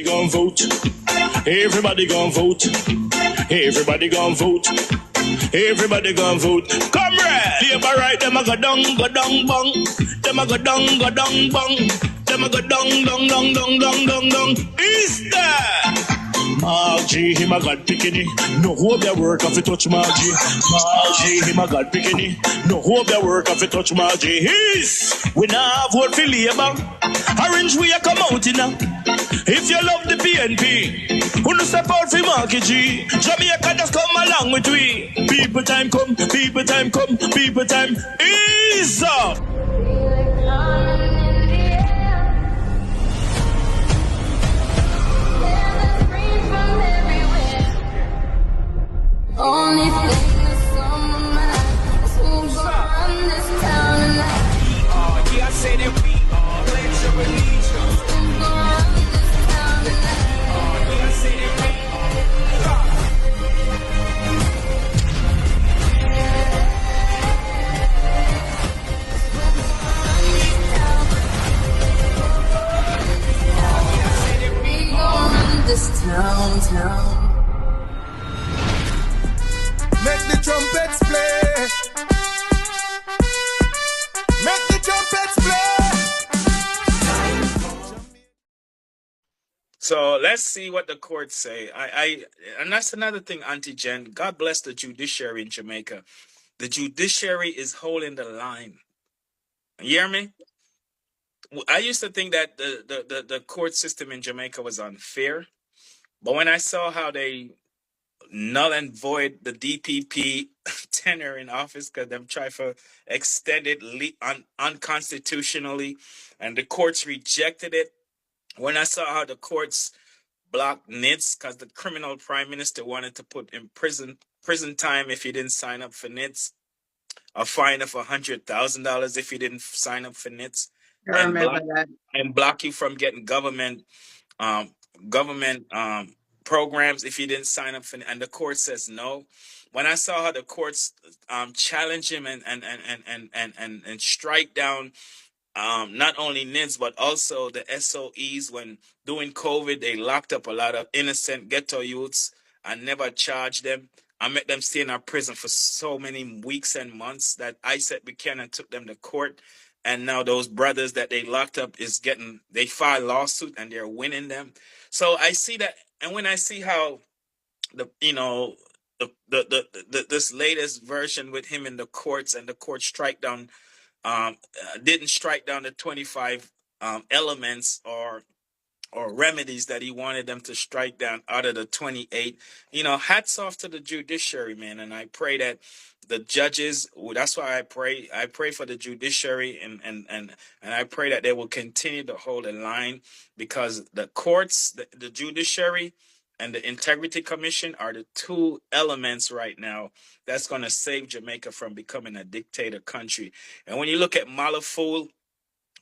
Gon' vote. Everybody gon' vote. Everybody gon' vote. Everybody gon' vote. Comrade! Labor right, them a go down, bong. Them a go down, bong. Them a go down. Is that? Margie, him a God picking. No hope their work if you touch Margie. Margie, him a God picking. No hope their work if you touch Margie. We now vote for Labour. Orange we a come out in now. If you love the PNP, who no step out for Marky G. Jamaica just come along with we. People time come, people time come, people time is up. Only thing that's on my mind is who's gonna run this town tonight. Yeah, I say that we are. Pledge your allegiance. Who's gonna run this town tonight? Yeah, I say that we We gonna run this town. Make the trumpets play. Make the trumpets play. So let's see what the courts say. And that's another thing, Auntie Jen. God bless the judiciary in Jamaica. The judiciary is holding the line. You hear me? I used to think that the court system in Jamaica was unfair. But when I saw how they null and void the DPP tenure in office because them try for extended unconstitutionally, and the courts rejected it. When I saw how the courts blocked NITS because the criminal prime minister wanted to put in prison time if you didn't sign up for NITS, a fine of $100,000 if you didn't sign up for NITS, and block you from getting government programs if you didn't sign up for it, and the court says no. When I saw how the courts challenge him and strike down not only NIDS but also the SOEs, when during COVID they locked up a lot of innocent ghetto youths and never charged them. I met them stay in our prison for so many weeks and months that Isaac Buchanan took them to court, and now those brothers that they locked up they file lawsuit and they're winning them. So I see that. And when I see how this latest version with him in the courts, and the court didn't strike down the 25 elements or remedies that he wanted them to strike down out of the 28. Hats off to the judiciary, man. And I pray that the judges, that's why I pray for the judiciary, and I pray that they will continue to hold a line, because the courts, the judiciary, and the Integrity Commission are the two elements right now that's going to save Jamaica from becoming a dictator country. And when you look at Malaful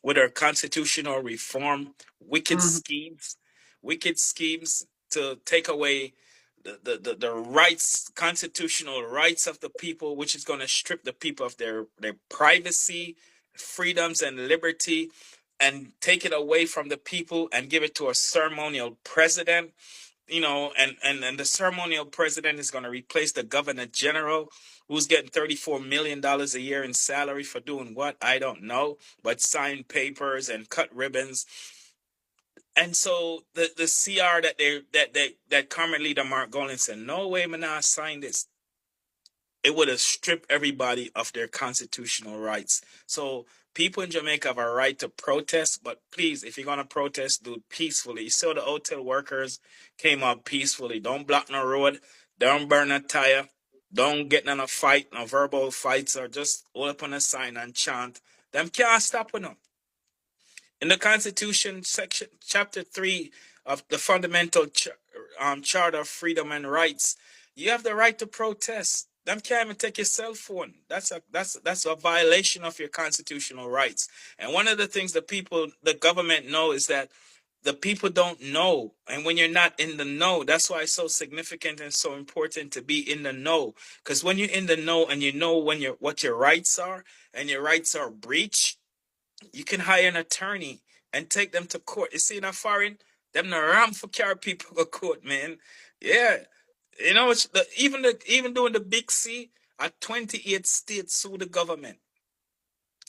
with her constitutional reform, wicked schemes to take away the rights, constitutional rights of the people, which is going to strip the people of their privacy, freedoms, and liberty, and take it away from the people and give it to a ceremonial president. And the ceremonial president is going to replace the governor general, who's getting $34 million a year in salary for doing what? I don't know, but sign papers and cut ribbons. And so the CR that current leader Mark Golan said, no way, man, I signed this. It would have stripped everybody of their constitutional rights. So people in Jamaica have a right to protest, but please, if you're going to protest, do it peacefully. You saw the hotel workers came out peacefully. Don't block no road. Don't burn a tire. Don't get in a fight, no verbal fights, or just hold up on a sign and chant. Them can't stop with them. In the Constitution, chapter 3 of the Fundamental Charter of Freedom and Rights, you have the right to protest. Them can't even take your cell phone. That's a violation of your constitutional rights. And one of the things the government know is that the people don't know. And when you're not in the know, that's why it's so significant and so important to be in the know. Because when you're in the know and you know what your rights are, and your rights are breached, you can hire an attorney and take them to court. You see, in a foreign, Them no ram for carry people to court, man. Yeah. You know, it's even doing the big C, 28 states sue the government.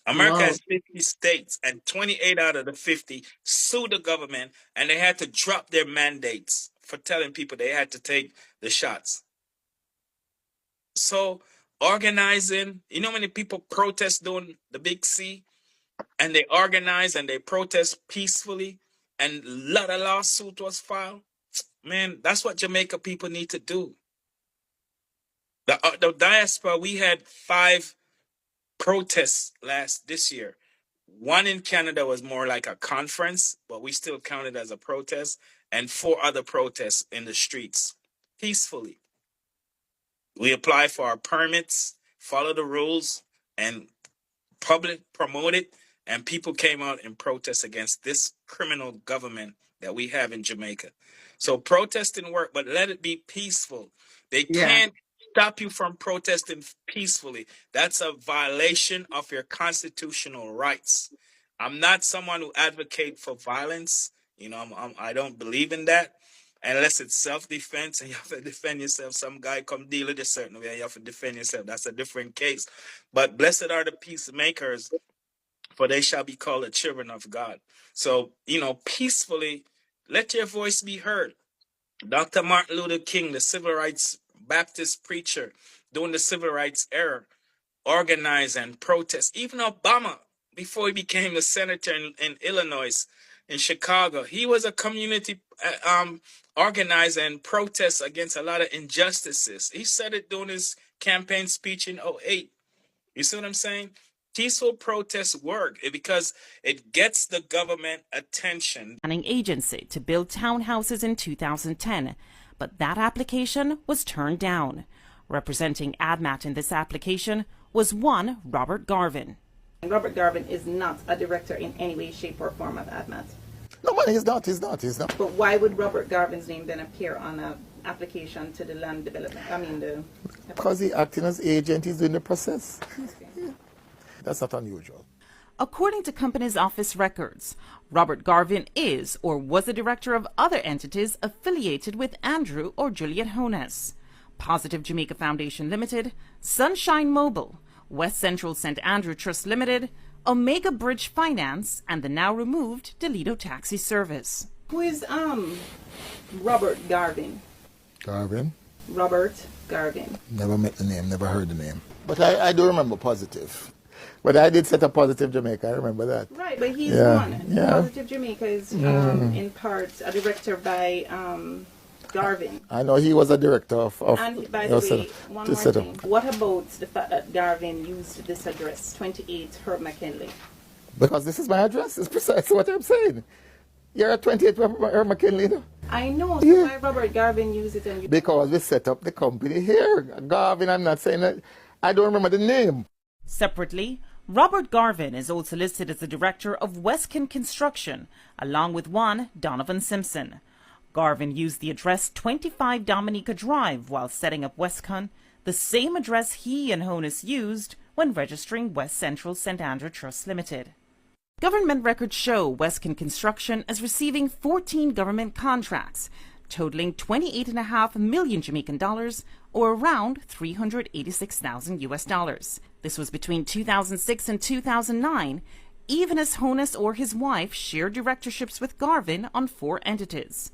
America Wow. has 50 states, and 28 out of the 50 sued the government, and they had to drop their mandates for telling people they had to take the shots. So, organizing, you know, many people protest doing the big C, and they organize and they protest peacefully, and a lot of lawsuit was filed. Man, that's what Jamaica people need to do. The diaspora, we had 5 protests this year. One in Canada was more like a conference, but we still counted as a protest, and 4 other protests in the streets peacefully. We applied for our permits, follow the rules, and public promote it, and people came out and protest against this criminal government that we have in Jamaica. So protesting work, but let it be peaceful. They can't stop you from protesting peacefully. That's a violation of your constitutional rights. I'm not someone who advocates for violence. You know, I don't believe in that. Unless it's self-defense and you have to defend yourself. Some guy come deal it a certain way and you have to defend yourself. That's a different case. But blessed are the peacemakers, for they shall be called the children of God. So, you know, peacefully, let your voice be heard. Dr. Martin Luther King, the civil rights Baptist preacher during the civil rights era, organized and protest. Even Obama, before he became a senator in Illinois, in Chicago, he was a community organizer and protest against a lot of injustices. He said it during his campaign speech in 2008. You see what I'm saying? Peaceful protests work because it gets the government attention. Planning agency to build townhouses in 2010, but that application was turned down. Representing ADMAT in this application was one Robert Garvin. Robert Garvin is not a director in any way, shape, or form of ADMAT. No, man, he's not. But why would Robert Garvin's name then appear on an application to the land development? Because he's acting as agent, he's doing the process. Yeah. That's not unusual. According to Company's office records, Robert Garvin is or was a director of other entities affiliated with Andrew or Juliet Honus: Positive Jamaica Foundation Limited, Sunshine Mobile, West Central St. Andrew Trust Limited, Omega Bridge Finance, and the now removed Delito Taxi Service. Who is Robert Garvin? Garvin? Robert Garvin. Never met the name, never heard the name. But I do remember Positive. But I did set up Positive Jamaica, I remember that. Right, but he's one. Yeah. Positive Jamaica is in part a director by Garvin. I know he was a director of And by the way, one more thing. What about the fact that Garvin used this address, 28 Herb McKinley? Because this is my address. It's precisely what I'm saying. You're at 28 Herb McKinley, no? I know. So why Robert Garvin used it? And Because we set up the company here. Garvin, I'm not saying that. I don't remember the name. Separately, Robert Garvin is also listed as the director of Westcon Construction, along with one Donovan Simpson. Garvin used the address 25 Dominica Drive while setting up Westcon, the same address he and Honus used when registering West Central St. Andrew Trust Limited. Government records show Westcon Construction as receiving 14 government contracts, totaling 28.5 million Jamaican dollars, or around $386,000 US. This was between 2006 and 2009, even as Honus or his wife shared directorships with Garvin on 4 entities.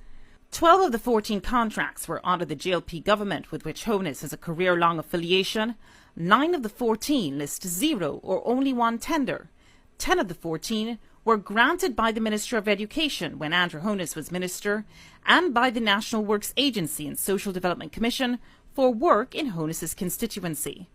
12 of the 14 contracts were under the JLP government, with which Honus has a career-long affiliation. 9 of the 14 list 0 or only 1 tender. 10 of the 14 were granted by the Minister of Education when Andrew Honus was minister, and by the National Works Agency and Social Development Commission for work in Honus's constituency.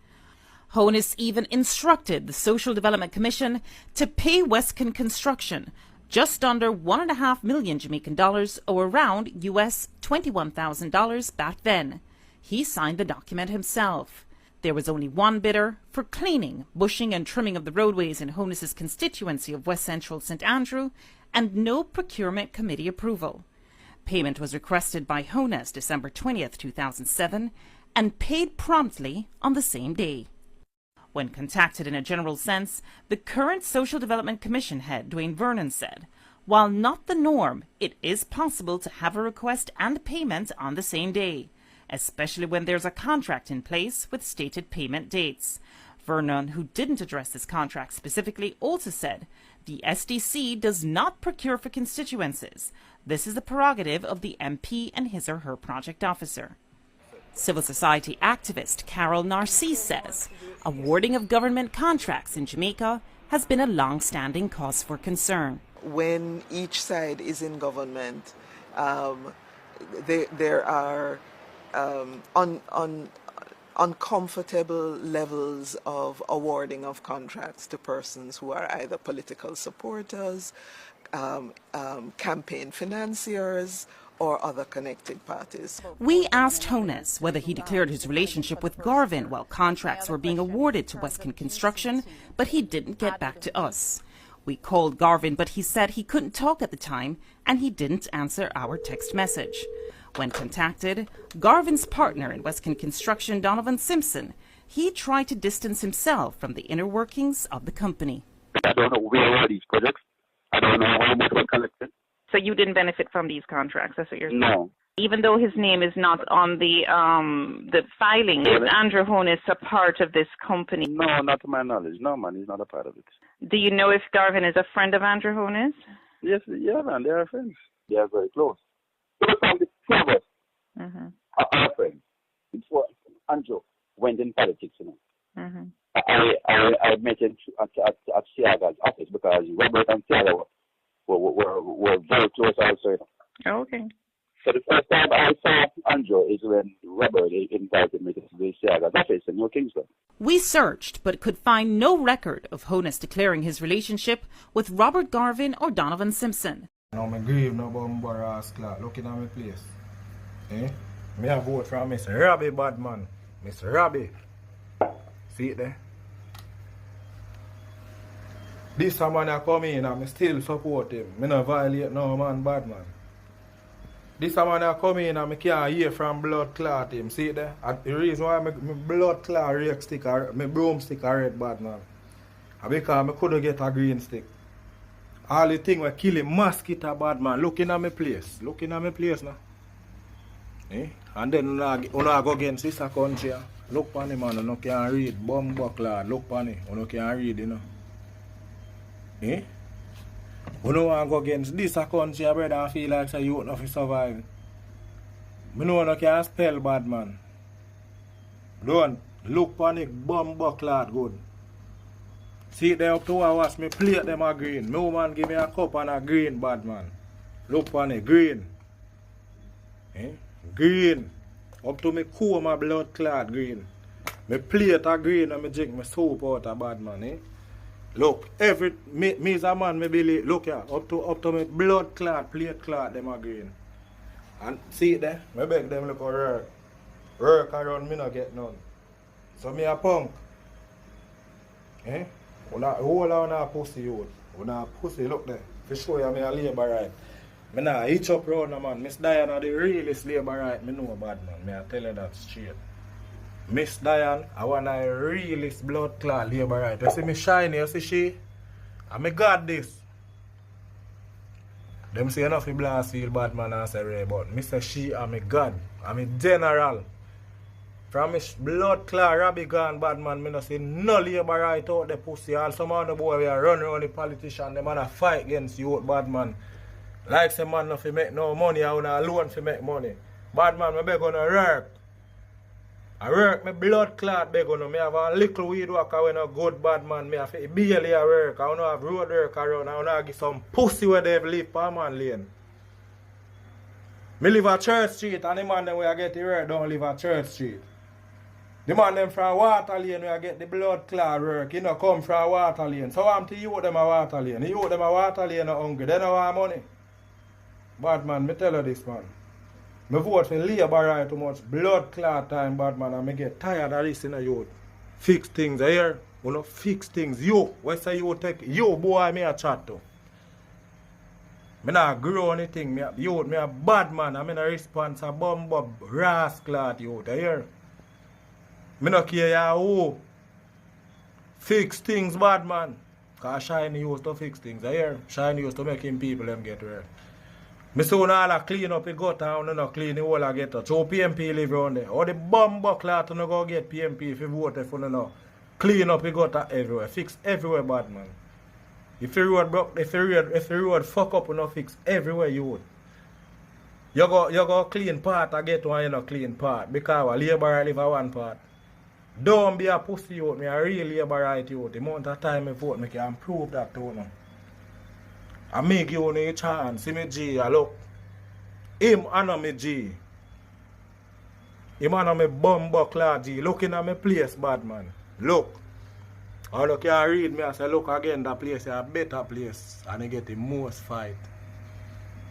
Honus even instructed the Social Development Commission to pay Westcon Construction just under 1.5 million Jamaican dollars, or around US $21,000 back then. He signed the document himself. There was only one bidder for cleaning, bushing and trimming of the roadways in Honus's constituency of West Central St. Andrew, and no procurement committee approval. Payment was requested by Honus December 20th, 2007, and paid promptly on the same day. When contacted in a general sense, the current Social Development Commission head, Dwayne Vernon, said, While not the norm, it is possible to have a request and payment on the same day, especially when there's a contract in place with stated payment dates. Vernon, who didn't address this contract specifically, also said the SDC does not procure for constituencies. This is the prerogative of the MP and his or her project officer. Civil society activist Carol Narcisse says awarding of government contracts in Jamaica has been a long-standing cause for concern. When each side is in government, there are uncomfortable levels of awarding of contracts to persons who are either political supporters, campaign financiers, or other connected parties. We asked Honus whether he declared his relationship with Garvin while contracts were being awarded to Western Construction, but he didn't get back to us. We called Garvin, but he said he couldn't talk at the time, and he didn't answer our text message. When contacted, Garvin's partner in Western Construction, Donovan Simpson, he tried to distance himself from the inner workings of the company. I don't know where are these projects. I don't know how much were collected. So you didn't benefit from these contracts, that's what you're saying? No. Even though his name is not on the filing, is Andrew Honus a part of this company? No, not to my knowledge. No, man, he's not a part of it. Do you know if Garvin is a friend of Andrew Honus? Yes, yeah, man, they are friends. They are very close. So from the two of us are friends. It's what Andrew went in politics, you know. I met him at Siaga's office because Robert and Siaga were very close also, you know. Okay. So the first time I saw Andrew is when Robert invited me to the Siaga's office in New Kingston. We searched, but could find no record of Honus declaring his relationship with Robert Garvin or Donovan Simpson. Now I grieve no bumper ass clock looking at my place. Me a vote from Mr. Robbie Badman. Mr. Robbie. See it there? This man a come in and I still support him. Me no violate no man Badman. This man a come in and I can't hear from blood clot him. See it there? And the reason why my blood clot rake stick or my broomstick a red Badman. Because I couldn't get a green stick. All the thing we kill him, mosquito bad man, looking at my place. Looking at my place now. And then you go against this country. Look on him, man, you can't read. Bomb buckler, look on him, you can't read, you know. You want to go against this country, brother, and feel like say, you won't have to survive. I know you can't spell bad man. Don't look on it, bomb buckler, good. See they up to hours, me plate them a green. No man give me a cup and a green, bad man. Look on it, green. Green. Up to me cool my blood clot green. Me plate a green and me drink my soup out a bad man. Look, me as a man, me believe, look here, up to me blood clot, plate clot, them a green. And see it there, me beg them look for work. Work around me not get none. So me a punk. Whole on a pussy youth. Una pussy look there. For sure you me a Labourite. Me nah hitch up round a man. Miss Diane are the realest Labourite. Me know bad man. Me I tell you that straight. Miss Diane, I want a realest blood clot Labourite. You see me shiny, you see she? And me got this. Them say enough blast feel bad man and say Ray, but me say she and me God. And me general. From his blood clot, Robbie gone bad man, me no see no Labourite out the pussy. All some of the boy we are run around the politician, them man a fight against you bad man. Like some man no fi make no money, I wanna alone fi make money. Bad man, me beg on a work. I work, me blood clot beg on me have a little weed worker when a good bad man, me have to barely a work. I wanna have road work around, I wanna give some pussy where they live per man lane. Me live at Church Street and the man them where I get the work don't live at Church Street. The man them from Water Lane where I get the blood clot work, you know, come from Water Lane. So I'm to you them a Water Lane. You them a Water Lane are hungry, they don't want money. Bad man, me tell you this man. Me vote for Labour too much blood clot time, bad man, and me get tired of this in a youth. Fix things, I hear? You know, fix things. You, what say you take? You boy me a chat to. Me not grow anything, me a bad man, I mean a response a bomb rascal youth, I hear? Me no care ya who. Fix things, bad man. Because Shiny used to fix things. I hear Shiny used to make him people them get work. Me soon all clean up the gutter and not clean the whole gutter. So PMP live around there. Or the bomb buckler to go get PMP if you vote for no. Clean up the gutter everywhere. Fix everywhere, bad man. If the road broke, if the road fuck up, you no fix everywhere you would. You go clean part, I get one, you know, clean part. Because a Labourite live at one part. Don't be a pussy youth, me a real Labourite youth. The amount of time I vote, me can prove that to you. I make you a chance. See me G, I look. Him and me G. Him and me bum buckler G. Looking at me place, bad man. Look. All you can read me, I say, look again, that place is a better place. And they get the most fight.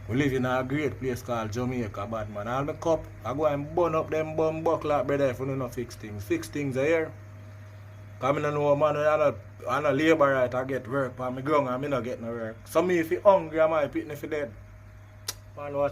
We live in a great place called Jamaica, bad man. All my cup, I go and burn up them bum buckler, brother, if you don't know fix things. Fix things here. Because I don't know, man, I'm a Labourite, I get work, but I'm grown and I don't get no work. So me, if you're hungry, I might pit me for dead. Man, watch